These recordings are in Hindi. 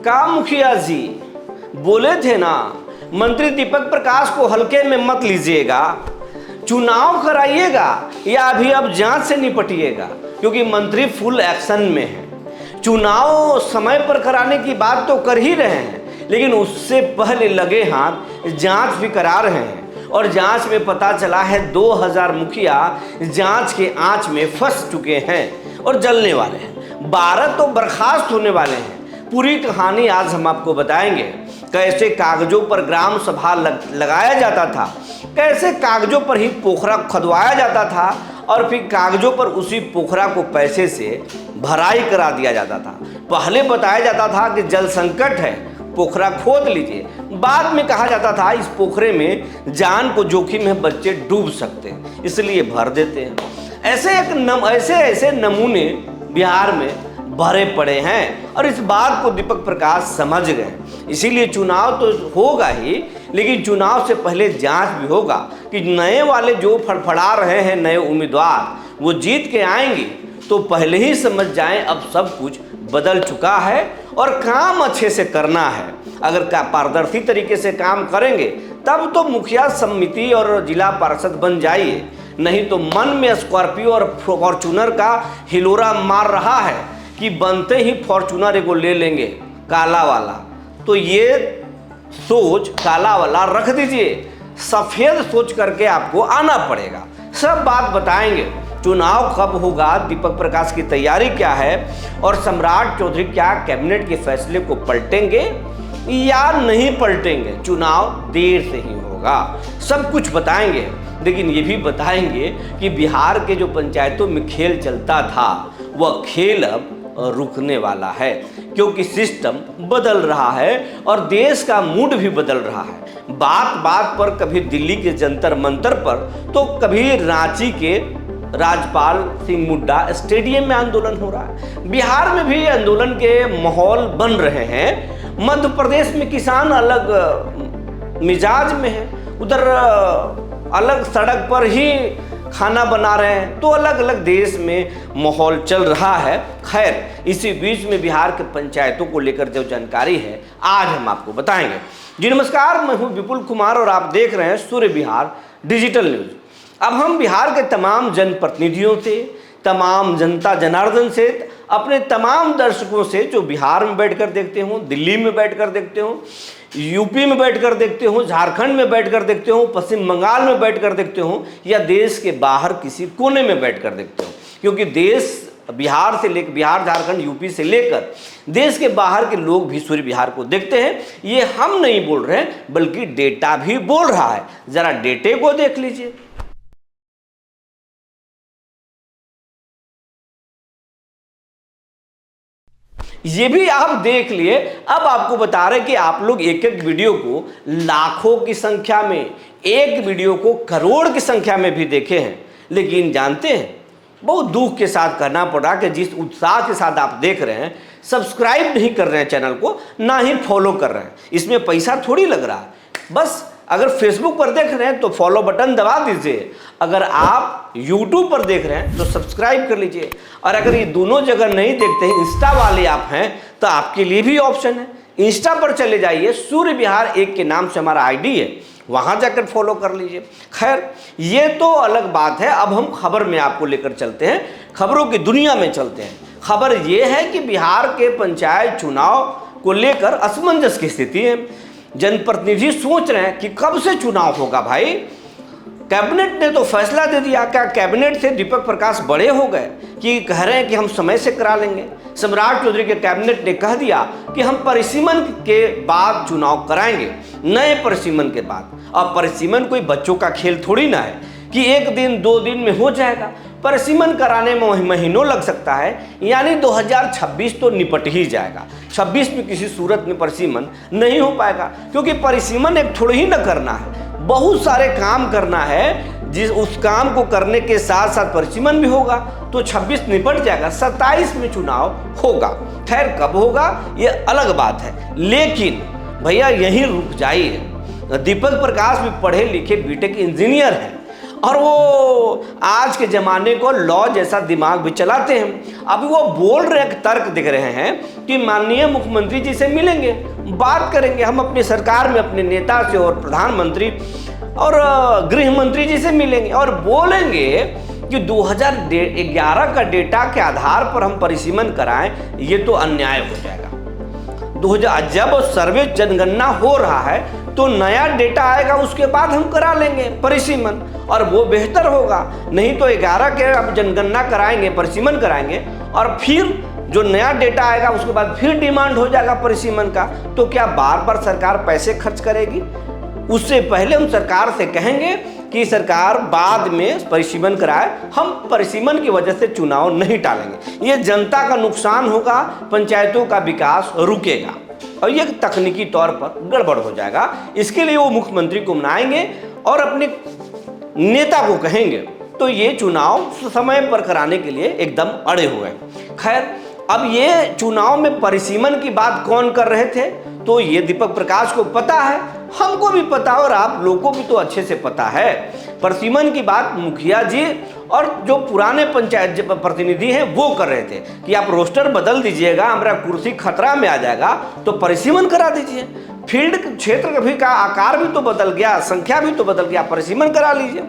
का मुखिया जी बोले थे ना, मंत्री दीपक प्रकाश को हल्के में मत लीजिएगा, चुनाव कराइएगा या अभी अब जांच से निपटिएगा, क्योंकि मंत्री फुल एक्शन में है। चुनाव समय पर कराने की बात तो कर ही रहे हैं, लेकिन उससे पहले लगे हाथ जांच भी करा रहे हैं। और जांच में पता चला है 2000 मुखिया जांच के आंच में फंस चुके हैं और जलने वाले हैं। 12 तो बर्खास्त होने वाले हैं। पूरी कहानी आज हम आपको बताएंगे। कैसे कागजों पर ग्राम सभा लगाया जाता था, कैसे कागजों पर ही पोखरा खुदवाया जाता था और फिर कागजों पर उसी पोखरा को पैसे से भराई करा दिया जाता था। पहले बताया जाता था कि जल संकट है, पोखरा खोद लीजिए। बाद में कहा जाता था इस पोखरे में जान को जोखिम है, बच्चे डूब सकते हैं, इसलिए भर देते हैं। ऐसे नमूने बिहार में भरे पड़े हैं और इस बात को दीपक प्रकाश समझ गए। इसीलिए चुनाव तो होगा ही, लेकिन चुनाव से पहले जांच भी होगा कि नए वाले जो फड़फड़ा रहे हैं नए उम्मीदवार, वो जीत के आएंगे तो पहले ही समझ जाएं अब सब कुछ बदल चुका है और काम अच्छे से करना है। अगर पारदर्शी तरीके से काम करेंगे तब तो मुखिया समिति और जिला पार्षद बन जाइए, नहीं तो मन में स्कॉर्पियो और फॉर्चूनर का हिलोरा मार रहा है कि बनते ही फॉर्चूनर एगो ले लेंगे काला वाला। तो ये सोच काला वाला रख दीजिए, सफ़ेद सोच करके आपको आना पड़ेगा। सब बात बताएंगे। चुनाव कब होगा, दीपक प्रकाश की तैयारी क्या है और सम्राट चौधरी क्या कैबिनेट के फैसले को पलटेंगे या नहीं पलटेंगे। चुनाव देर से ही होगा, सब कुछ बताएंगे। लेकिन ये भी बताएंगे कि बिहार के जो पंचायतों में खेल चलता था वह खेल अब रुकने वाला है, क्योंकि सिस्टम बदल रहा है और देश का मूड भी बदल रहा है। बात बात पर कभी दिल्ली के जंतर मंतर पर तो कभी रांची के राजपाल सिंह मुड्डा स्टेडियम में आंदोलन हो रहा है। बिहार में भी आंदोलन के माहौल बन रहे हैं। मध्य प्रदेश में किसान अलग मिजाज में है, उधर अलग सड़क पर ही खाना बना रहे हैं, तो अलग अलग देश में माहौल चल रहा है। खैर, इसी बीच में बिहार के पंचायतों को लेकर जो जानकारी है आज हम आपको बताएंगे। जी नमस्कार, मैं हूं विपुल कुमार और आप देख रहे हैं सूर्य बिहार डिजिटल न्यूज। अब हम बिहार के तमाम जनप्रतिनिधियों से, तमाम जनता जनार्दन से, अपने तमाम दर्शकों से जो बिहार में बैठकर देखते हो, दिल्ली में बैठकर देखते हो, यूपी में बैठकर देखते हो, झारखंड में बैठकर देखते हो, पश्चिम बंगाल में बैठकर देखते हो या देश के बाहर किसी कोने में बैठकर देखते हो, क्योंकि देश बिहार से लेकर बिहार, झारखंड, यूपी से लेकर देश के बाहर के लोग भी सूर्य बिहार को देखते हैं। ये हम नहीं बोल रहे हैं, बल्कि डेटा भी बोल रहा है। जरा डेटे को देख लीजिए। ये भी आप देख लिए। अब आपको बता रहे कि आप लोग एक एक वीडियो को लाखों की संख्या में, एक वीडियो को करोड़ की संख्या में भी देखे हैं, लेकिन जानते हैं बहुत दुख के साथ कहना पड़ रहा कि जिस उत्साह के साथ आप देख रहे हैं, सब्सक्राइब नहीं कर रहे हैं चैनल को, ना ही फॉलो कर रहे हैं। इसमें पैसा थोड़ी लग रहा है। बस अगर फेसबुक पर देख रहे हैं तो फॉलो बटन दबा दीजिए, अगर आप यूट्यूब पर देख रहे हैं तो सब्सक्राइब कर लीजिए, और अगर ये दोनों जगह नहीं देखते हैं, इंस्टा वाले आप हैं, तो आपके लिए भी ऑप्शन है। इंस्टा पर चले जाइए, सूर्य बिहार 1 के नाम से हमारा आईडी है, वहाँ जाकर फॉलो कर लीजिए। खैर, ये तो अलग बात है। अब हम खबर में आपको लेकर चलते हैं, खबरों की दुनिया में चलते हैं। खबर ये है कि बिहार के पंचायत चुनाव को लेकर असमंजस की स्थिति है। जनप्रतिनिधि सोच रहे हैं कि कब से चुनाव होगा भाई। कैबिनेट ने तो फैसला दे दिया। क्या कैबिनेट से दीपक प्रकाश बड़े हो गए कि कह रहे हैं कि हम समय से करा लेंगे? सम्राट चौधरी के कैबिनेट ने कह दिया कि हम परिसीमन के बाद चुनाव कराएंगे, नए परिसीमन के बाद। अब परिसीमन कोई बच्चों का खेल थोड़ी ना है कि 1 दिन 2 दिन में हो जाएगा। परिसीमन कराने में महीनों लग सकता है, यानी 2026 तो निपट ही जाएगा। 26 में किसी सूरत में परिसीमन नहीं हो पाएगा, क्योंकि परिसीमन एक थोड़ी ही न करना है, बहुत सारे काम करना है। जिस उस काम को करने के साथ साथ परिसीमन भी होगा, तो 26 निपट जाएगा, 27 में चुनाव होगा। खैर, कब होगा ये अलग बात है, लेकिन भैया यहीं रुक जाइए। दीपक प्रकाश भी पढ़े लिखे बीटेक इंजीनियर हैं और वो आज के ज़माने को लॉ जैसा दिमाग भी चलाते हैं। अभी वो बोल रहे तर्क दिख रहे हैं कि माननीय मुख्यमंत्री जी से मिलेंगे, बात करेंगे हम अपनी सरकार में अपने नेता से और प्रधानमंत्री और गृह मंत्री जी से मिलेंगे और बोलेंगे कि 2011 का डेटा के आधार पर हम परिसीमन कराएं, ये तो अन्याय हो जाएगा। जब सर्वे जनगणना हो रहा है तो नया डेटा आएगा, उसके बाद हम करा लेंगे परिसीमन और वो बेहतर होगा। नहीं तो 11 के अब जनगणना कराएंगे, परिसीमन कराएंगे और फिर जो नया डेटा आएगा उसके बाद फिर डिमांड हो जाएगा परिसीमन का, तो क्या बार बार सरकार पैसे खर्च करेगी? उससे पहले हम सरकार से कहेंगे कि सरकार बाद में परिसीमन कराए, हम परिसीमन की वजह से चुनाव नहीं टालेंगे। ये जनता का नुकसान होगा, पंचायतों का विकास रुकेगा और ये तकनीकी तौर पर गड़बड़ हो जाएगा। इसके लिए वो मुख्यमंत्री को मनाएंगे और अपने नेता को कहेंगे, तो ये चुनाव समय पर कराने के लिए एकदम अड़े हुए हैं। खैर, अब ये चुनाव में परिसीमन की बात कौन कर रहे थे, तो ये दीपक प्रकाश को पता है, हमको भी पता है और आप लोगों को भी तो अच्छे से पता है। परिसीमन की बात मुखिया जी और जो पुराने पंचायत प्रतिनिधि हैं वो कर रहे थे कि आप रोस्टर बदल दीजिएगा, हमारा कुर्सी खतरा में आ जाएगा, तो परिसीमन करा दीजिए। फील्ड क्षेत्र भी का आकार भी तो बदल गया, संख्या भी तो बदल गया, परिसीमन करा लीजिए।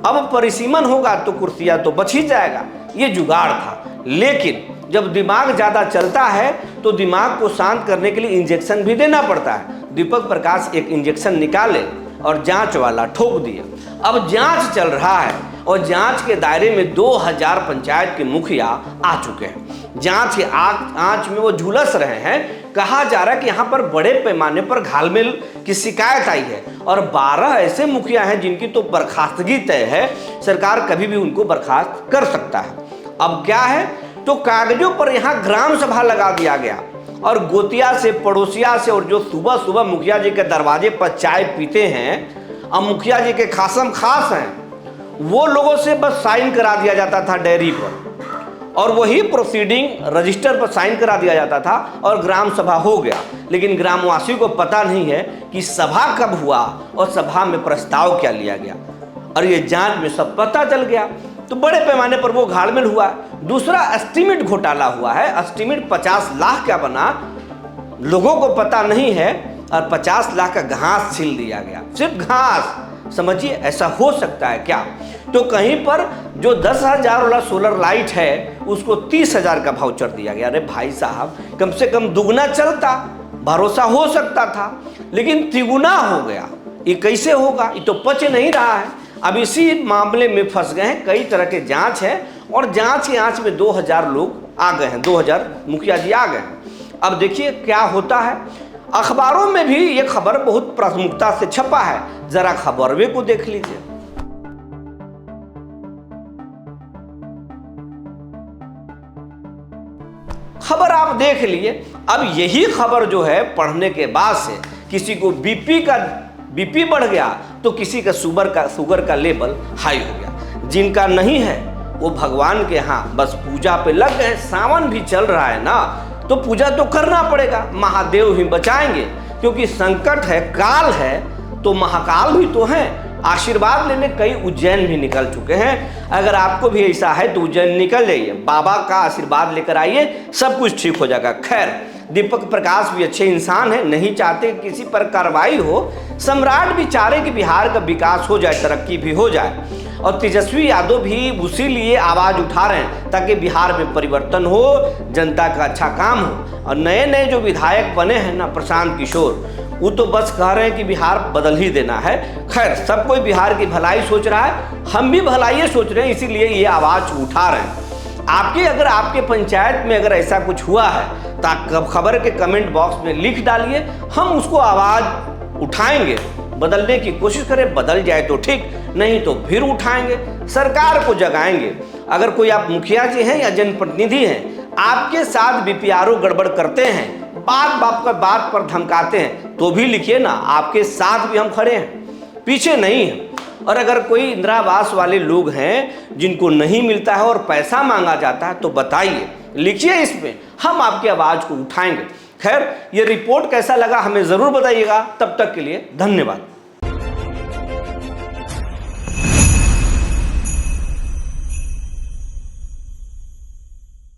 अब परिसीमन होगा तो कुर्सियाँ तो बच ही जाएगा। ये जुगाड़ था। लेकिन जब दिमाग ज़्यादा चलता है तो दिमाग को शांत करने के लिए इंजेक्शन भी देना पड़ता है। दीपक प्रकाश एक इंजेक्शन निकाले और जांच वाला ठोक दिए। अब जांच चल रहा है और जांच के दायरे में 2000 पंचायत के मुखिया आ चुके हैं। जांच के आंच में वो झुलस रहे हैं। कहा जा रहा है कि यहाँ पर बड़े पैमाने पर घालमेल की शिकायत आई है और 12 ऐसे मुखिया हैं जिनकी तो बर्खास्तगी तय है। सरकार कभी भी उनको बर्खास्त कर सकता है। अब क्या है, तो कागजों पर यहाँ ग्राम सभा लगा दिया गया और गोतिया से, पड़ोसिया से और जो सुबह सुबह मुखिया जी के दरवाजे पर चाय पीते हैं और मुखिया जी के खासम खास हैं, वो लोगों से बस साइन करा दिया जाता था डायरी पर और वही प्रोसीडिंग रजिस्टर पर साइन करा दिया जाता था और ग्राम सभा हो गया। लेकिन ग्रामवासी को पता नहीं है कि सभा कब हुआ और सभा में प्रस्ताव क्या लिया गया, और ये जांच में सब पता चल गया। तो बड़े पैमाने पर वो घालमेल हुआ। दूसरा, एस्टीमेट घोटाला हुआ है। एस्टीमेट 50 लाख का बना, लोगों को पता नहीं है और 50 लाख का घास छील दिया गया। सिर्फ घास, समझिए ऐसा हो सकता है क्या? तो कहीं पर जो 10,000 वाला सोलर लाइट है उसको 30,000 का वाउचर दिया गया। अरे भाई साहब, कम से कम दुगना चलता, भरोसा हो सकता था, लेकिन तिगुना हो गया। ये कैसे होगा? ये तो पच नहीं रहा है। अब इसी मामले में फंस गए हैं। कई तरह के जांच है और जांच की आंच में 2000 लोग आ गए हैं, 2000 मुखिया जी आ गए हैं। अब देखिए क्या होता है। अखबारों में भी ये खबर बहुत प्रमुखता से छपा है, जरा खबरवे को देख लीजिए। खबर आप देख लिए। अब यही खबर जो है पढ़ने के बाद से किसी को बीपी बढ़ गया तो किसी का शुगर का लेवल हाई हो गया। जिनका नहीं है वो भगवान के यहाँ बस पूजा पे लग गए। सावन भी चल रहा है ना, तो पूजा तो करना पड़ेगा। महादेव ही बचाएंगे, क्योंकि संकट है, काल है, तो महाकाल भी तो हैं। आशीर्वाद लेने कई उज्जैन भी निकल चुके हैं। अगर आपको भी ऐसा है तो उज्जैन निकल जाइए, बाबा का आशीर्वाद लेकर आइए, सब कुछ ठीक हो जाएगा। खैर, दीपक प्रकाश भी अच्छे इंसान हैं, नहीं चाहते कि किसी पर कार्रवाई हो। सम्राट भी चाह रहे कि बिहार का विकास हो जाए, तरक्की भी हो जाए, और तेजस्वी यादव भी उसी लिए आवाज़ उठा रहे हैं ताकि बिहार में परिवर्तन हो, जनता का अच्छा काम हो। और नए नए जो विधायक बने हैं ना, प्रशांत किशोर, वो तो बस कह रहे हैं कि बिहार बदल ही देना है। खैर, सब कोई बिहार की भलाई सोच रहा है, हम भी भलाई सोच रहे हैं, इसीलिए ये आवाज़ उठा रहे हैं। अगर आपके पंचायत में अगर ऐसा कुछ हुआ है तो खबर के कमेंट बॉक्स में लिख डालिए, हम उसको आवाज़ उठाएंगे, बदलने की कोशिश करें। बदल जाए तो ठीक, नहीं तो फिर उठाएंगे, सरकार को जगाएंगे। अगर कोई आप मुखिया जी हैं या जनप्रतिनिधि हैं, आपके साथ बीपीआरओ गड़बड़ करते हैं, बात पर धमकाते हैं, तो भी लिखिए ना, आपके साथ भी हम खड़े हैं, पीछे नहीं हैं। और अगर कोई इंदिरा आवास वाले लोग हैं जिनको नहीं मिलता है और पैसा मांगा जाता है, तो बताइए, लिखिए, इसमें हम आपकी आवाज़ को उठाएंगे। खैर, ये रिपोर्ट कैसा लगा हमें ज़रूर बताइएगा। तब तक के लिए धन्यवाद।